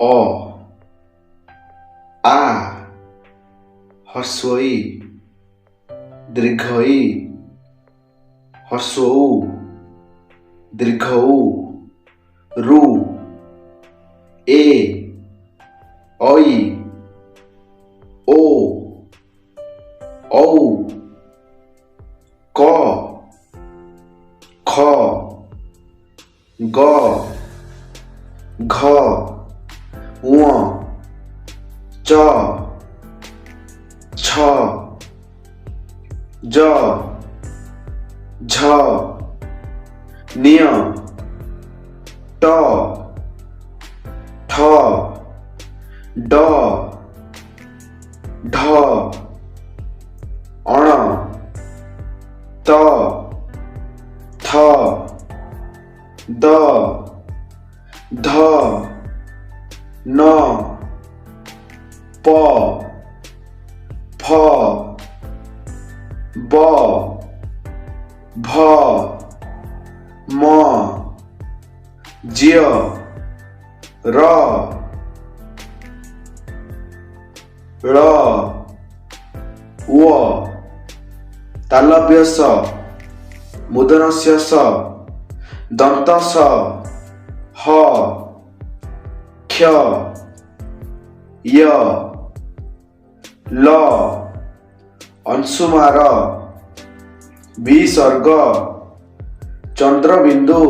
अ आ ह्रस्व इ दीर्घ इ ह्रस्व उ दीर्घ उ रू ए ऐ ओ औ क ख ग घ ङ च छ ज झ ञ ट ठ ड ढ अण त थ द ध न प फ ब भ म ज्य र ळ व तालव्य स मूर्धन्य स दन्त स ह क्ष य ल अंशुमार विसर्ग चंद्रबिंदु